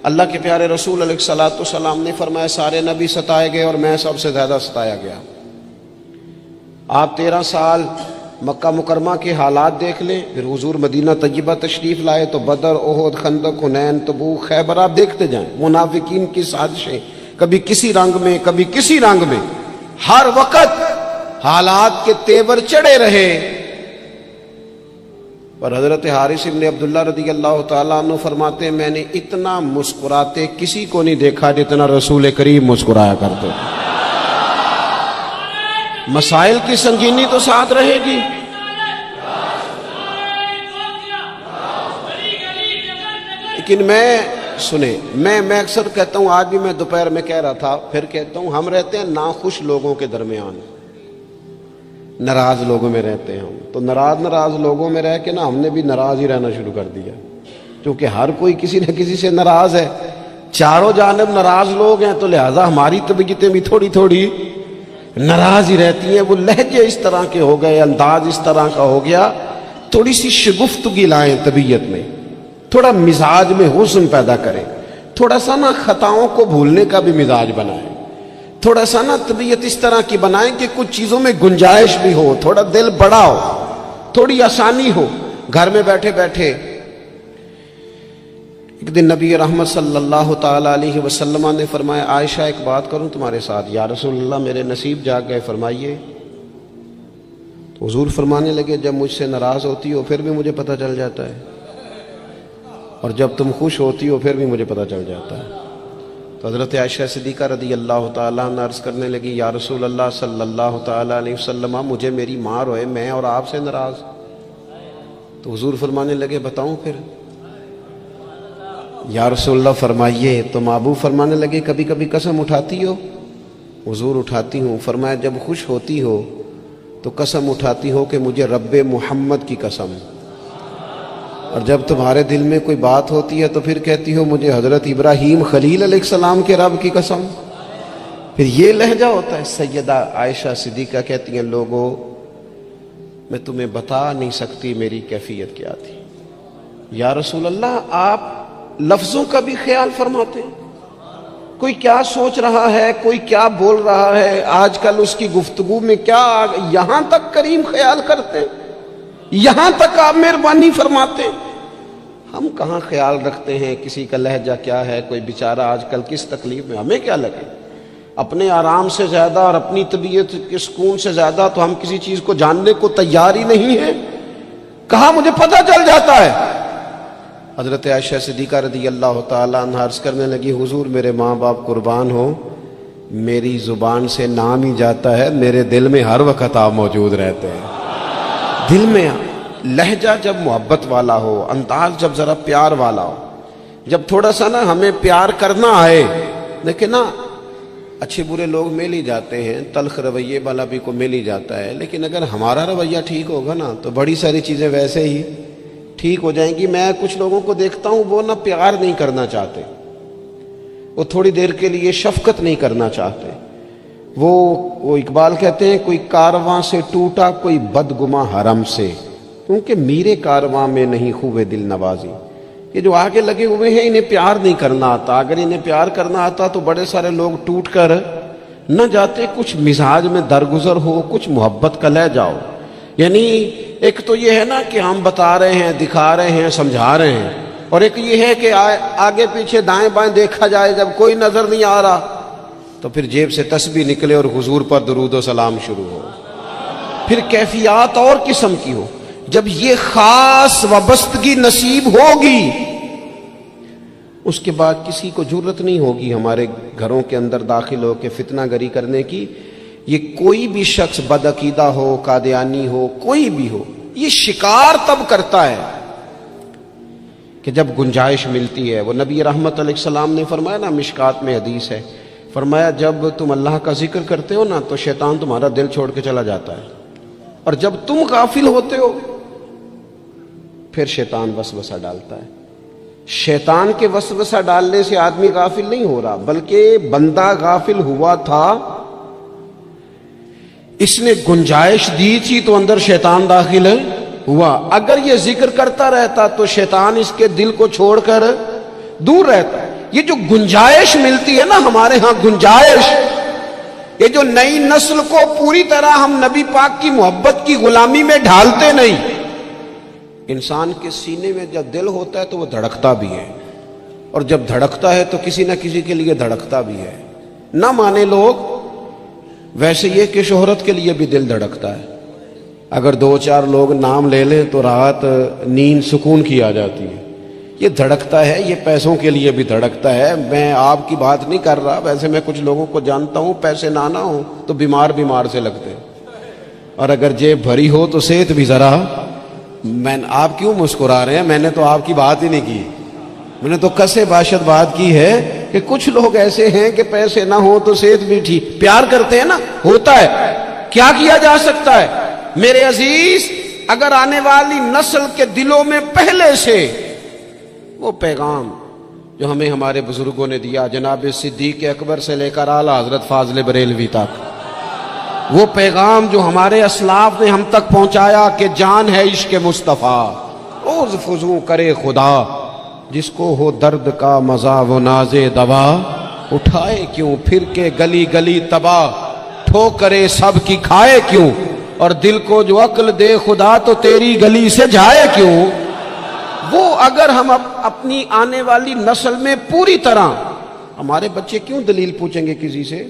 اللہ کے پیارے رسول علیہ الصلوۃ والسلام نے فرمایا سارے نبی ستائے گئے اور میں سب سے زیادہ ستایا گیا. آپ 13 سال مکہ مکرمہ کے حالات دیکھ لیں, پھر حضور مدینہ طیبہ تشریف لائے تو بدر, احد, خندق, حنین, تبوک, خیبر آپ دیکھتے جائیں. منافقین کی سازشیں کبھی کسی رنگ میں کبھی کسی رنگ میں, ہر وقت حالات کے تیور چڑھے رہے. پر حضرت حارث بن عبداللہ رضی اللہ تعالیٰ عنہ فرماتے ہیں میں نے اتنا مسکراتے کسی کو نہیں دیکھا جتنا رسول کریم مسکرایا کرتے. مسائل کی سنگینی تو ساتھ رہے گی, لیکن میں اکثر کہتا ہوں, آج بھی میں دوپہر میں کہہ رہا تھا, پھر کہتا ہوں, ہم رہتے ہیں ناخوش لوگوں کے درمیان, ناراض لوگوں میں رہتے ہیں ہم. تو ناراض لوگوں میں رہ کے نا ہم نے بھی ناراض ہی رہنا شروع کر دیا, کیونکہ ہر کوئی کسی نہ کسی سے ناراض ہے. چاروں جانب ناراض لوگ ہیں, تو لہذا ہماری طبیعتیں بھی تھوڑی تھوڑی ناراض ہی رہتی ہیں. وہ لہجے اس طرح کے ہو گئے, انداز اس طرح کا ہو گیا. تھوڑی سی شگفتگی لائیں طبیعت میں, تھوڑا مزاج میں حسن پیدا کریں, تھوڑا سا نا خطاؤں کو بھولنے کا بھی مزاج بنائیں, تھوڑا سا نا طبیعت اس طرح کی بنائیں کہ کچھ چیزوں میں گنجائش بھی ہو, تھوڑا دل بڑا ہو, تھوڑی آسانی ہو. گھر میں بیٹھے بیٹھے ایک دن نبی رحمت صلی اللہ تعالی علیہ وسلم نے فرمایا عائشہ ایک بات کروں تمہارے ساتھ. یا رسول اللہ میرے نصیب جاگ گئے, فرمائیے. تو حضور فرمانے لگے جب مجھ سے ناراض ہوتی ہو پھر بھی مجھے پتہ چل جاتا ہے, اور جب تم خوش ہوتی ہو پھر بھی مجھے پتہ چل جاتا ہے. تو حضرت عائشہ صدیقہ رضی اللہ تعالیٰ عنہ عرض کرنے لگی یا رسول اللہ صلی اللہ تعالیٰ علیہ وسلم مجھے میری ماں روئے, میں اور آپ سے ناراض. تو حضور فرمانے لگے بتاؤں پھر. یا رسول اللہ فرمائیے. تو ابو فرمانے لگے کبھی کبھی قسم اٹھاتی ہو؟ حضور اٹھاتی ہوں. فرمایا جب خوش ہوتی ہو تو قسم اٹھاتی ہو کہ مجھے رب محمد کی قسم, اور جب تمہارے دل میں کوئی بات ہوتی ہے تو پھر کہتی ہو مجھے حضرت ابراہیم خلیل علیہ السلام کے رب کی قسم. پھر یہ لہجہ ہوتا ہے. سیدہ عائشہ صدیقہ کہتی ہیں لوگوں میں تمہیں بتا نہیں سکتی میری کیفیت کیا تھی. یا رسول اللہ آپ لفظوں کا بھی خیال فرماتے ہیں, کوئی کیا سوچ رہا ہے, کوئی کیا بول رہا ہے, آج کل اس کی گفتگو میں کیا, یہاں تک کریم خیال کرتے ہیں, یہاں تک آپ مہربانی فرماتے ہیں. ہم کہاں خیال رکھتے ہیں کسی کا لہجہ کیا ہے, کوئی بیچارہ آج کل کس تکلیف میں, ہمیں کیا لگے. اپنے آرام سے زیادہ اور اپنی طبیعت کے سکون سے زیادہ تو ہم کسی چیز کو جاننے کو تیار ہی نہیں ہیں. کہاں مجھے پتہ چل جاتا ہے. حضرت عائشہ صدیقہ رضی اللہ تعالیٰ عنہ عرض کرنے لگی حضور میرے ماں باپ قربان ہو, میری زبان سے نام ہی جاتا ہے, میرے دل میں ہر وقت آپ موجود رہتے ہیں. دل میں لہجہ جب محبت والا ہو, انداز جب ذرا پیار والا ہو, جب تھوڑا سا نا ہمیں پیار کرنا آئے. دیکھیں نا اچھے برے لوگ مل ہی جاتے ہیں, تلخ رویے والا بھی کو مل ہی جاتا ہے, لیکن اگر ہمارا رویہ ٹھیک ہوگا نا تو بڑی ساری چیزیں ویسے ہی ٹھیک ہو جائیں گی. میں کچھ لوگوں کو دیکھتا ہوں وہ نہ پیار نہیں کرنا چاہتے, وہ تھوڑی دیر کے لیے شفقت نہیں کرنا چاہتے. وہ اقبال کہتے ہیں کوئی کارواں سے ٹوٹا کوئی بدگماں حرم سے, کیونکہ میرے کارواں میں نہیں خوبے دل نوازی. یہ جو آگے لگے ہوئے ہیں انہیں پیار نہیں کرنا آتا. اگر انہیں پیار کرنا آتا تو بڑے سارے لوگ ٹوٹ کر نہ جاتے. کچھ مزاج میں درگزر ہو, کچھ محبت کا لہجہ ہو. یعنی ایک تو یہ ہے نا کہ ہم بتا رہے ہیں, دکھا رہے ہیں, سمجھا رہے ہیں, اور ایک یہ ہے کہ آگے پیچھے دائیں بائیں دیکھا جائے, جب کوئی نظر نہیں آ رہا تو پھر جیب سے تسبیح نکلے اور حضور پر درود و سلام شروع ہو. پھر کیفیات اور قسم کی ہو. جب یہ خاص وابستگی نصیب ہوگی اس کے بعد کسی کو جرت نہیں ہوگی ہمارے گھروں کے اندر داخل ہو کے فتنہ گری کرنے کی. یہ کوئی بھی شخص بدعقیدہ ہو, قادیانی ہو, کوئی بھی ہو, یہ شکار تب کرتا ہے کہ جب گنجائش ملتی ہے. وہ نبی رحمت علیہ السلام نے فرمایا نا, مشکات میں حدیث ہے, فرمایا جب تم اللہ کا ذکر کرتے ہو نا تو شیطان تمہارا دل چھوڑ کے چلا جاتا ہے, اور جب تم غافل ہوتے ہو پھر شیطان وسوسہ ڈالتا ہے. شیطان کے وسوسہ ڈالنے سے آدمی غافل نہیں ہو رہا, بلکہ بندہ غافل ہوا تھا, اس نے گنجائش دی تھی تو اندر شیطان داخل ہوا۔ اگر یہ ذکر کرتا رہتا تو شیطان اس کے دل کو چھوڑ کر دور رہتا ہے۔ یہ جو گنجائش ملتی ہے نا ہمارے ہاں، گنجائش، یہ جو نئی نسل کو پوری طرح ہم نبی پاک کی محبت کی غلامی میں ڈھالتے نہیں۔ انسان کے سینے میں جب دل ہوتا ہے تو وہ دھڑکتا بھی ہے، اور جب دھڑکتا ہے تو کسی نہ کسی کے لیے دھڑکتا بھی ہے۔ نہ مانے لوگ، ویسے یہ کہ شہرت کے لیے بھی دل دھڑکتا ہے۔ اگر 2-4 لوگ نام لے لیں تو رات نیند سکون کی آ جاتی ہے۔ یہ دھڑکتا ہے، یہ پیسوں کے لیے بھی دھڑکتا ہے۔ میں آپ کی بات نہیں کر رہا، ویسے میں کچھ لوگوں کو جانتا ہوں، پیسے نہ ہوں تو بیمار سے لگتے ہیں، اور اگر جیب بھری ہو تو صحت بھی ذرا۔ آپ کیوں مسکرا رہے ہیں؟ میں نے تو آپ کی بات ہی نہیں کی، میں نے تو کسے باشد بات کی ہے کہ کچھ لوگ ایسے ہیں کہ پیسے نہ ہو تو صحت بھی ٹھیک، پیار کرتے ہیں نا، ہوتا ہے، کیا کیا جا سکتا ہے؟ میرے عزیز، اگر آنے والی نسل کے دلوں میں پہلے سے وہ پیغام جو ہمیں ہمارے بزرگوں نے دیا، جناب صدیق اکبر سے لے کر اعلیٰ حضرت فاضل بریلوی تک، وہ پیغام جو ہمارے اسلاف نے ہم تک پہنچایا کہ جان ہے عشق مصطفیٰ، روز فضو کرے خدا، جس کو ہو درد کا مزہ وہ ناز دوا، اٹھائے کیوں پھر کے گلی گلی تباہ، ٹھوکرے سب کی کھائے کیوں، اور دل کو جو عقل دے خدا تو تیری گلی سے جائے کیوں۔ وہ اگر ہم اپنی آنے والی نسل میں پوری طرح، ہمارے بچے کیوں دلیل پوچھیں گے کسی سے؟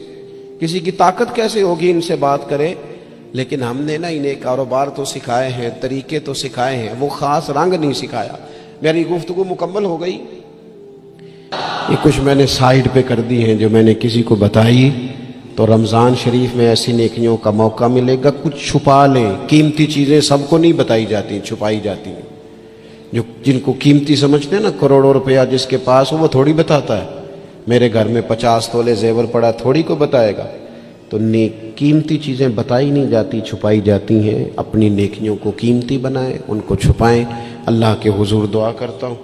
کسی کی طاقت کیسے ہوگی ان سے بات کرے؟ لیکن ہم نے نا انہیں کاروبار تو سکھائے ہیں، طریقے تو سکھائے ہیں، وہ خاص رنگ نہیں سکھایا۔ میری گفتگو مکمل ہو گئی، یہ کچھ میں نے سائیڈ پہ کر دی ہیں جو میں نے کسی کو بتائی، تو رمضان شریف میں ایسی نیکیوں کا موقع ملے گا۔ کچھ چھپا لیں، قیمتی چیزیں سب کو نہیں بتائی جاتی، چھپائی جاتی ہیں۔ جو جن کو قیمتی سمجھتے ہیں نا، کروڑوں روپیہ جس کے پاس ہو وہ تھوڑی بتاتا ہے، میرے گھر میں 50 تولے زیور پڑا، تھوڑی کو بتائے گا۔ تو قیمتی چیزیں بتائی نہیں جاتی، چھپائی جاتی ہیں۔ اپنی نیکیوں کو قیمتی بنائیں، ان کو چھپائیں۔ اللہ کے حضور دعا کرتا ہوں،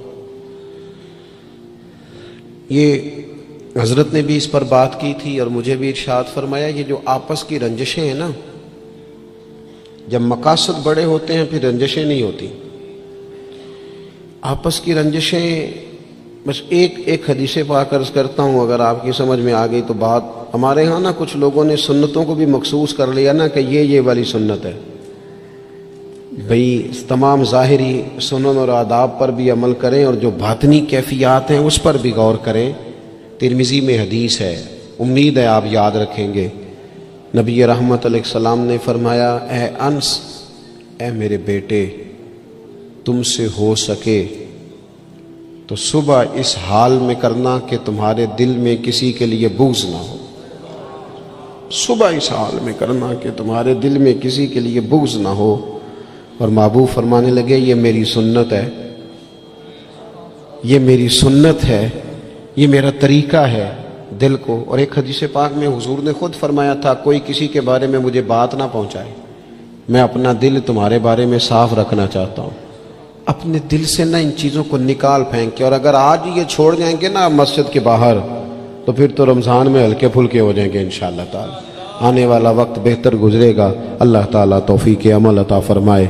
یہ حضرت نے بھی اس پر بات کی تھی اور مجھے بھی ارشاد فرمایا، یہ جو آپس کی رنجشیں ہیں نا، جب مقاصد بڑے ہوتے ہیں پھر رنجشیں نہیں ہوتی۔ آپس کی رنجشیں، بس ایک حدیث پاک عرض کرتا ہوں، اگر آپ کی سمجھ میں آ گئی تو بات۔ ہمارے ہاں نا کچھ لوگوں نے سنتوں کو بھی مخصوص کر لیا نا کہ یہ والی سنت ہے۔ بھئی تمام ظاہری سنن اور آداب پر بھی عمل کریں، اور جو باطنی کیفیات ہیں اس پر بھی غور کریں۔ ترمذی میں حدیث ہے، امید ہے آپ یاد رکھیں گے۔ نبی رحمت علیہ السلام نے فرمایا، اے انس، اے میرے بیٹے، تم سے ہو سکے تو صبح اس حال میں کرنا کہ تمہارے دل میں کسی کے لیے بغض نہ ہو۔ صبح اس حال میں کرنا کہ تمہارے دل میں کسی کے لیے بغض نہ ہو۔ اور محبوب فرمانے لگے، یہ میری سنت ہے، یہ میری سنت ہے، یہ میرا طریقہ ہے دل کو۔ اور ایک حدیث پاک میں حضور نے خود فرمایا تھا، کوئی کسی کے بارے میں مجھے بات نہ پہنچائے، میں اپنا دل تمہارے بارے میں صاف رکھنا چاہتا ہوں۔ اپنے دل سے نہ ان چیزوں کو نکال پھینک کے، اور اگر آج یہ چھوڑ جائیں گے نا مسجد کے باہر، تو پھر تو رمضان میں ہلکے پھلکے ہو جائیں گے انشاءاللہ تعالی۔ آنے والا وقت بہتر گزرے گا، اللہ تعالیٰ توفیق عمل عطا فرمائے۔